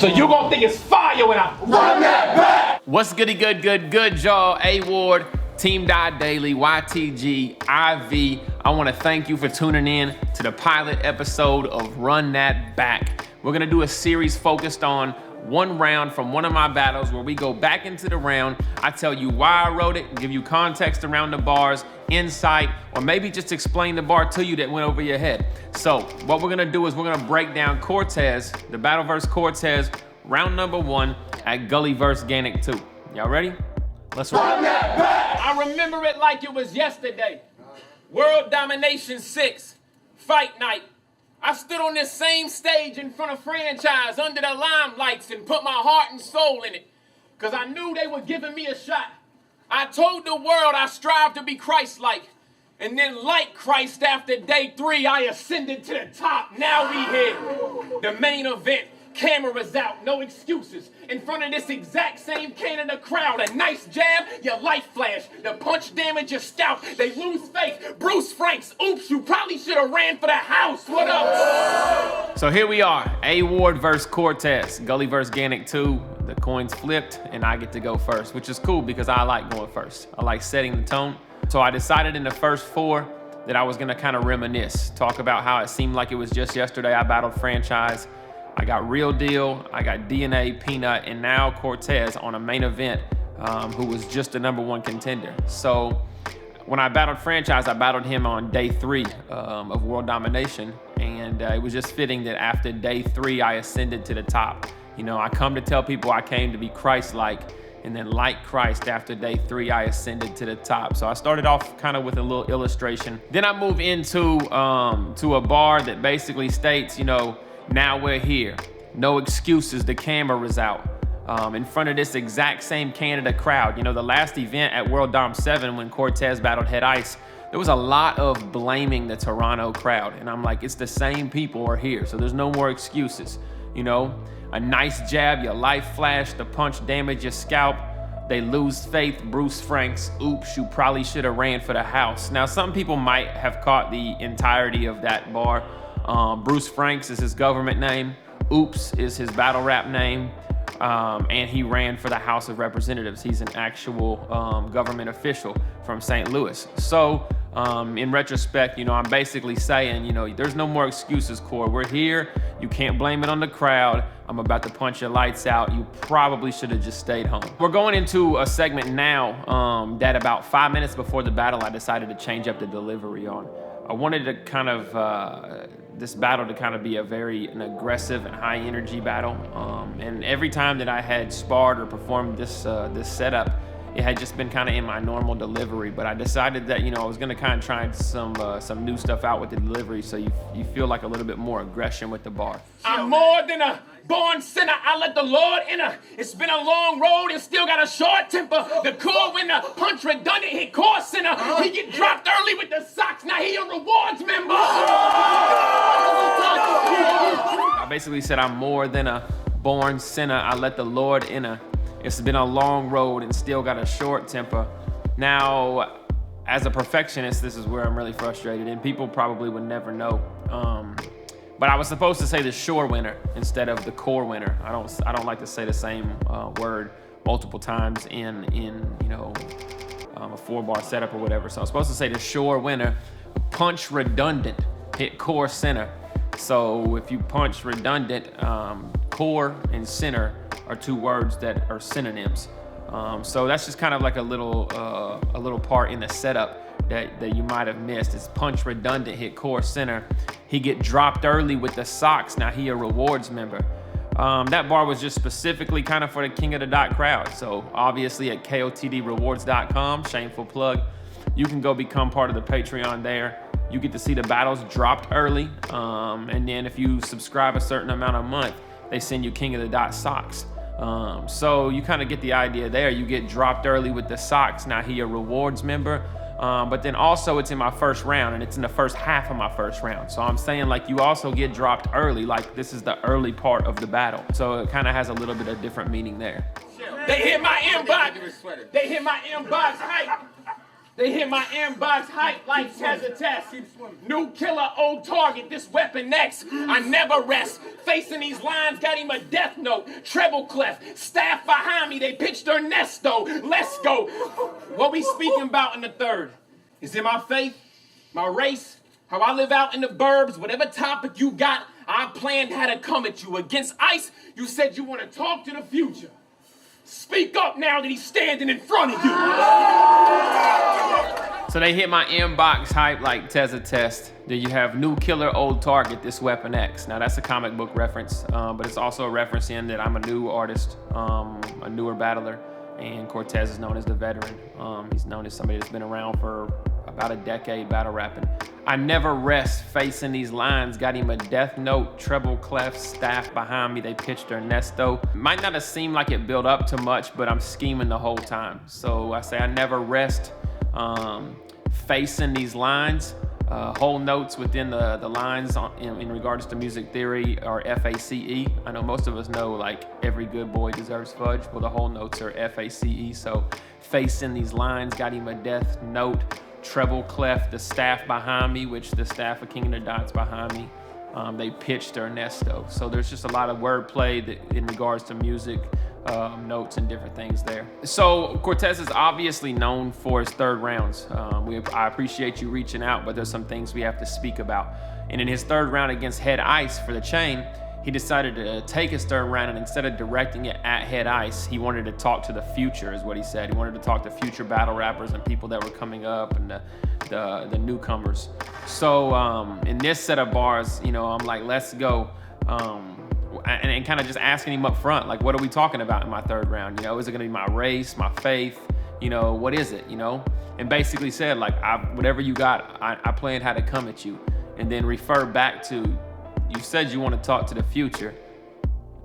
So you gonna think it's fire when I run that back. What's goody good, y'all? A.Ward, Team Die Daily, YTG, IV. I want to thank you for tuning in to the pilot episode of Run That Back. We're gonna do a series focused on one round from one of my battles where we go back into the round. I tell you why I wrote it, give you context around the bars, insight, or maybe just explain the bar to you that went over your head. So what we're gonna do is we're gonna break down Cortez, the battle versus Cortez, round number 1 at Gully versus Ganik 2. Y'all ready? Let's run that back. I remember it like it was yesterday. World Domination 6, fight night. I stood on this same stage in front of franchise under the limelights and put my heart and soul in it, because I knew they were giving me a shot. I told the world I strive to be Christ-like, and then like Christ after day 3, I ascended to the top. Now we here, the main event. Cameras out, no excuses. In front of this exact same Canada crowd, a nice jab, your life flash. The punch damage your scalp. They lose faith. Bruce Franks, oops, you probably should have ran for the house. What up? So here we are, A.Ward versus Cortez, Gully versus Ganik 2. The coins flipped, and I get to go first, which is cool because I like going first. I like setting the tone. So I decided in the first 4 that I was gonna kind of reminisce, talk about how it seemed like it was just yesterday I battled franchise. I got Real Deal, I got DNA, Peanut, and now Cortez on a main event who was just the #1 contender. So when I battled franchise, I battled him on day 3 of World Domination. And it was just fitting that after day 3, I ascended to the top. You know, I come to tell people I came to be Christ-like, and then like Christ, after day 3, I ascended to the top. So I started off kind of with a little illustration. Then I move into to a bar that basically states, you know, now we're here. No excuses, the camera's out. In front of this exact same Canada crowd. You know, the last event at World Dom 7 when Cortez battled Head Ice, there was a lot of blaming the Toronto crowd. And I'm like, it's the same people are here, so there's no more excuses. You know, a nice jab, your life flash, the punch damage your scalp. They lose faith, Bruce Franks, oops, you probably should have ran for the house. Now, some people might have caught the entirety of that bar. Bruce Franks is his government name. Oops is his battle rap name. And he ran for the House of Representatives. He's an actual government official from St. Louis. So in retrospect, you know, I'm basically saying, you know, there's no more excuses, Core. We're here. You can't blame it on the crowd. I'm about to punch your lights out. You probably should have just stayed home. We're going into a segment now that about 5 minutes before the battle, I decided to change up the delivery on. I wanted to kind of, this battle to kind of be an aggressive and high energy battle. And every time that I had sparred or performed this setup, it had just been kind of in my normal delivery. But I decided that, you know, I was gonna kind of try some new stuff out with the delivery, so you feel like a little bit more aggression with the bar. I'm more than a born sinner, I let the Lord enter. It's been a long road and still got a short temper. The cool when the punch redundant hit core center. He get dropped early with the socks, now he a rewards member. I basically said I'm more than a born sinner, I let the Lord enter. It's been a long road and still got a short temper. Now, as a perfectionist, this is where I'm really frustrated, and people probably would never know. But I was supposed to say the shore winner instead of the core winner. I don't like to say the same word multiple times in you know, a 4-bar setup or whatever. So I was supposed to say the shore winner, punch redundant, hit core center. So if you punch redundant, core and center are 2 words that are synonyms. So that's just kind of like a little part in the setup that you might have missed. It's punch redundant, hit core center. He get dropped early with the socks, now he a rewards member. That bar was just specifically kind of for the King of the Dot crowd. So obviously at kotdrewards.com, shameful plug, you can go become part of the Patreon there. You get to see the battles dropped early. And then if you subscribe a certain amount a month, they send you King of the Dot socks. So you kind of get the idea there. You get dropped early with the socks. Now he a rewards member. But then also it's in my first round, and it's in the first half of my first round. So I'm saying, like, you also get dropped early, like this is the early part of the battle. So it kind of has a little bit of different meaning there. They hit my inbox. They hit my inbox hype. They hit my inbox hype like test. New killer, old target, this weapon X. I never rest. Facing these lines, got him a death note. Treble clef, staff behind me, they pitched Ernesto. Let's go. What we speaking about in the third? Is it my faith, my race, how I live out in the burbs? Whatever topic you got, I planned how to come at you. Against ice, you said you want to talk to the future. Speak up now that he's standing in front of you. So they hit my inbox hype like test. Then you have new killer, old target, this weapon X. Now that's a comic book reference, but it's also a reference in that I'm a new artist, a newer battler, and Cortez is known as the veteran. He's known as somebody that's been around for about a decade battle rapping. I never rest facing these lines, got him a death note, treble clef, staff behind me, they pitched Ernesto. Might not have seemed like it built up to much, but I'm scheming the whole time. So I say I never rest facing these lines. Whole notes within the lines in regards to music theory are FACE. I know most of us know like every good boy deserves fudge. Well, the whole notes are FACE. So facing these lines, got him a death note, treble clef, the staff behind me, which the staff of King of the Dots behind me. They pitched Ernesto. So there's just a lot of wordplay that in regards to music, notes and different things there. So Cortez is obviously known for his third rounds. I appreciate you reaching out, but there's some things we have to speak about. And in his third round against Head Ice for the chain, he decided to take his third round, and instead of directing it at Head Ice, he wanted to talk to the future, is what he said. He wanted to talk to future battle rappers and people that were coming up and the newcomers. So in this set of bars, you know, I'm like, let's go. And kind of just asking him up front, like, what are we talking about in my third round? You know, is it gonna be my race, my faith? You know, what is it, you know? And basically said, like, whatever you got, I planned how to come at you. And then refer back to, you said you want to talk to the future.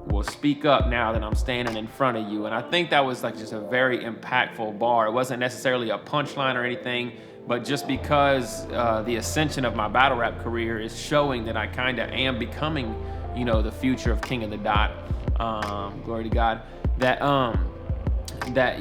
Well, speak up now that I'm standing in front of you. And I think that was like just a very impactful bar. It wasn't necessarily a punchline or anything, but just because the ascension of my battle rap career is showing that I kind of am becoming, you know, the future of King of the Dot. Glory to God. That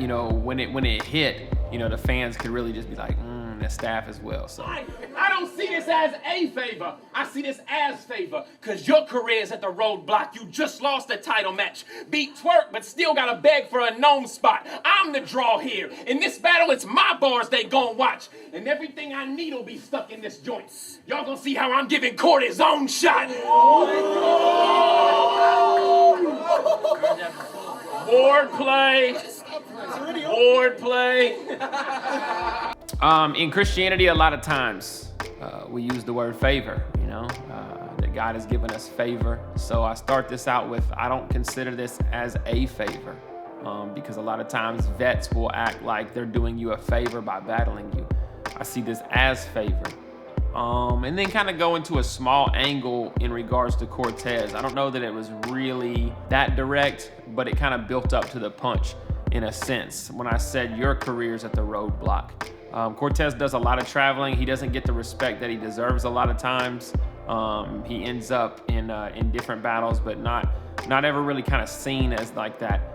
you know, when it hit, you know, the fans could really just be like, the staff as well. So I don't see this as a favor. I see this as favor, cause your career is at the roadblock. You just lost a title match. Beat Twerk, but still gotta beg for a gnome spot. I'm the draw here. In this battle, it's my bars they gon' watch. And everything I need will be stuck in this joint. Y'all gonna see how I'm giving Court his own shot. Wordplay. In Christianity, a lot of times we use the word favor, you know, that God has given us favor. So I start this out with, I don't consider this as a favor, because a lot of times vets will act like they're doing you a favor by battling you. I see this as favor. And then kind of go into a small angle in regards to Cortez. I don't know that it was really that direct, but it kind of built up to the punch in a sense when I said your career's at the roadblock. Cortez does a lot of traveling. He doesn't get the respect that he deserves a lot of times. He ends up in different battles, but not ever really kind of seen as like that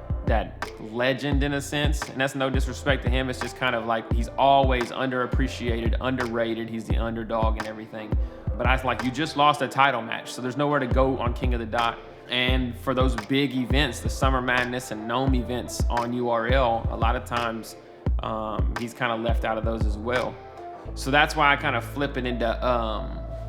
legend in a sense. And that's no disrespect to him. It's just kind of like he's always underappreciated, underrated. He's the underdog and everything. But I was like, you just lost a title match, so there's nowhere to go on King of the Dot. And for those big events, the Summer Madness and Gnome events on URL, a lot of times he's kind of left out of those as well. So that's why I kind of flip it into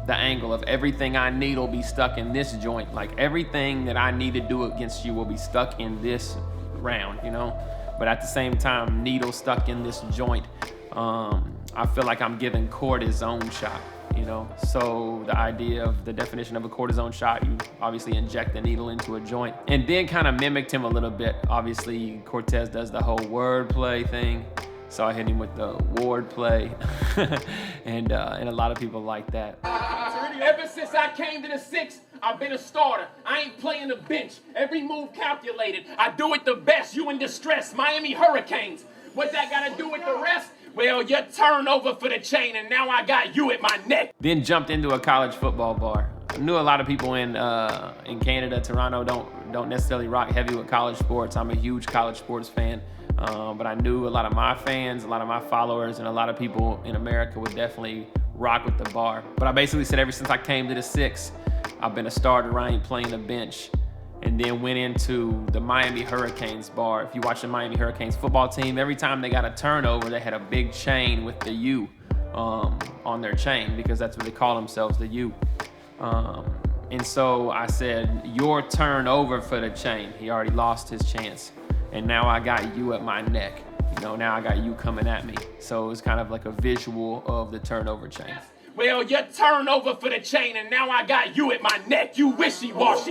the angle of everything I need will be stuck in this joint. Like everything that I need to do against you will be stuck in this round, you know? But at the same time, needle stuck in this joint. I feel like I'm giving Court his own shot, you know? So the idea of the definition of a cortisone shot, you obviously inject the needle into a joint, and then kind of mimicked him a little bit. Obviously, Cortez does the whole wordplay thing. So I hit him with the Ward play, and a lot of people like that. Ever since I came to the 6, I've been a starter. I ain't playing the bench. Every move calculated. I do it the best. You in distress. Miami Hurricanes. What that got to do with the rest? Well, your turnover for the chain, and now I got you at my neck. Then jumped into a college football bar. I knew a lot of people in Canada, Toronto, don't necessarily rock heavy with college sports. I'm a huge college sports fan. But I knew a lot of my fans, a lot of my followers, and a lot of people in America would definitely rock with the bar. But I basically said ever since I came to the 6, I've been a starter. I ain't playing the bench. And then went into the Miami Hurricanes bar. If you watch the Miami Hurricanes football team, every time they got a turnover, they had a big chain with the U on their chain, because that's what they call themselves, the U. And so I said, your turnover for the chain. He already lost his chance. And now I got you at my neck. Now I got you coming at me. So it's kind of like a visual of the turnover chain. Well, you turn over for the chain, and now I got you at my neck. You wishy-washy.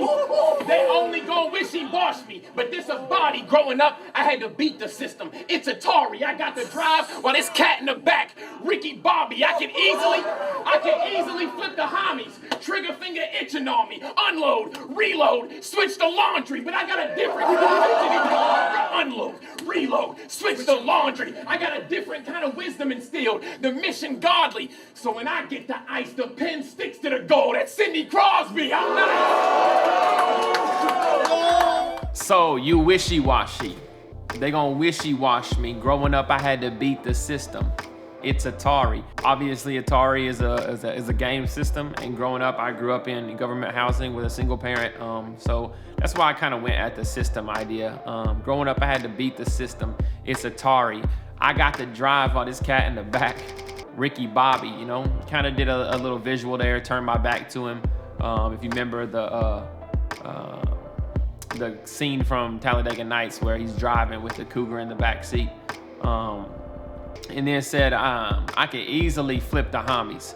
They only gon' wishy-wash me, but this a body. Growing up, I had to beat the system. It's Atari. I got the drive while this cat in the back, Ricky Bobby. I can easily flip the homies. Trigger finger itching on me. Unload, reload, switch the laundry, but I got a different unload, reload, switch the laundry. I got a different kind of wisdom instilled. The mission godly. So when I get the ice, the pen sticks to the goal. That's Sidney Crosby. I'm nice. So you wishy-washy. They gonna wishy-wash me. Growing up, I had to beat the system. It's Atari. Obviously, Atari is a game system, and growing up, I grew up in government housing with a single parent. So that's why I kind of went at the system idea. Growing up, I had to beat the system. It's Atari. I got to drive while this cat in the back, Ricky Bobby, kind of did a little visual there, turned my back to him. If you remember the scene from Talladega Nights where he's driving with the cougar in the back seat. And then said, I could easily flip the homies.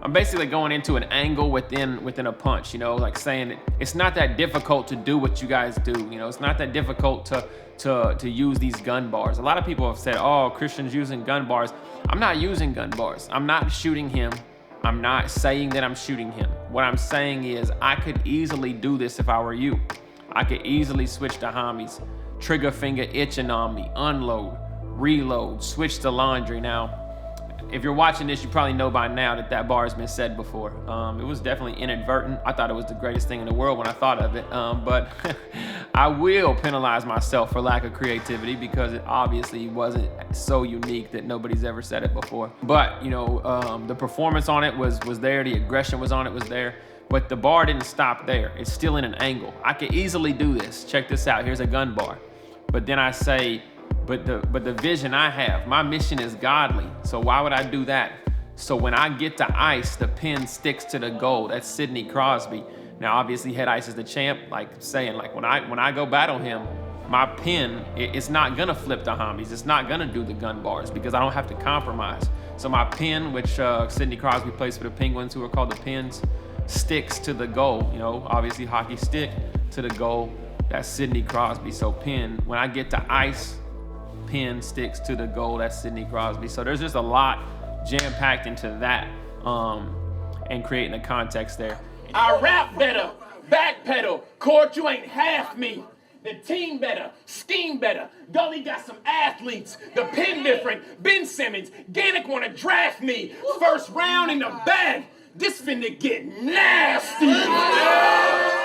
I'm basically going into an angle within a punch, like saying it's not that difficult to do what you guys do. It's not that difficult to use these gun bars. A lot of people have said, oh, Christian's using gun bars. I'm not using gun bars. I'm not shooting him. I'm not saying that I'm shooting him. What I'm saying is I could easily do this if I were you. I could easily switch the homies, trigger finger itching on me, unload, reload, switch the laundry. Now, if you're watching this, you probably know by now that bar has been said before. It was definitely inadvertent. I thought it was the greatest thing in the world when I thought of it. But I will penalize myself for lack of creativity, because it obviously wasn't so unique that nobody's ever said it before. But, the performance on it was there. The aggression was there. But the bar didn't stop there. It's still in an angle. I could easily do this. Check this out. Here's a gun bar. But then I say, but the vision I have, my mission is godly. So why would I do that? So when I get to ice, the pen sticks to the goal. That's Sidney Crosby. Now, obviously, Head Ice is the champ. When I go battle him, my pen, it's not gonna flip the homies. It's not gonna do the gun bars, because I don't have to compromise. So my pen, which Sidney Crosby plays for the Penguins, who are called the Pens, sticks to the goal. Obviously hockey stick to the goal. That's Sidney Crosby. So pen, when I get to ice, pen sticks to the goal. That's Sidney Crosby. So there's just a lot jam-packed into that, and creating a context there. I rap better, backpedal. Court, you ain't half me. The team better, scheme better. Gully got some athletes. The pen different. Ben Simmons, Ganik wanna draft me. First round in the bag. This finna get nasty.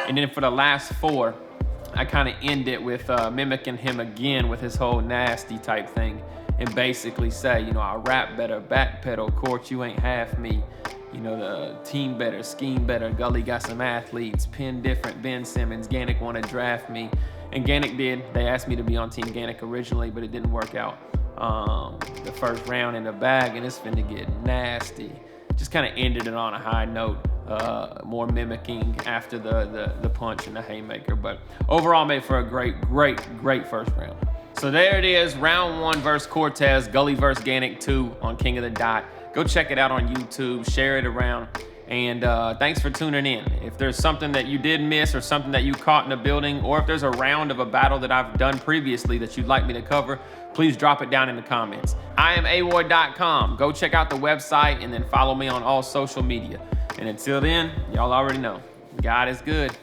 And then for the last 4, I kind of end it with mimicking him again with his whole nasty type thing, and basically say, I rap better, backpedal, Court, you ain't half me. The team better, scheme better, Gully got some athletes, pen different, Ben Simmons, Ganik want to draft me. And Ganik did. They asked me to be on Team Ganik originally, but it didn't work out. The first round in the bag, and it's finna get nasty. Just kind of ended it on a high note, more mimicking after the punch and the haymaker. But overall, made for a great first round. So there it is, round 1 versus Cortez, Gully versus Ganik 2 on King of the Dot. Go check it out on YouTube, share it around, and thanks for tuning in. If there's something that you did miss or something that you caught in the building, or if there's a round of a battle that I've done previously that you'd like me to cover, please drop it down in the comments. I am A.Ward.com. Go check out the website and then follow me on all social media. And until then, y'all already know, God is good.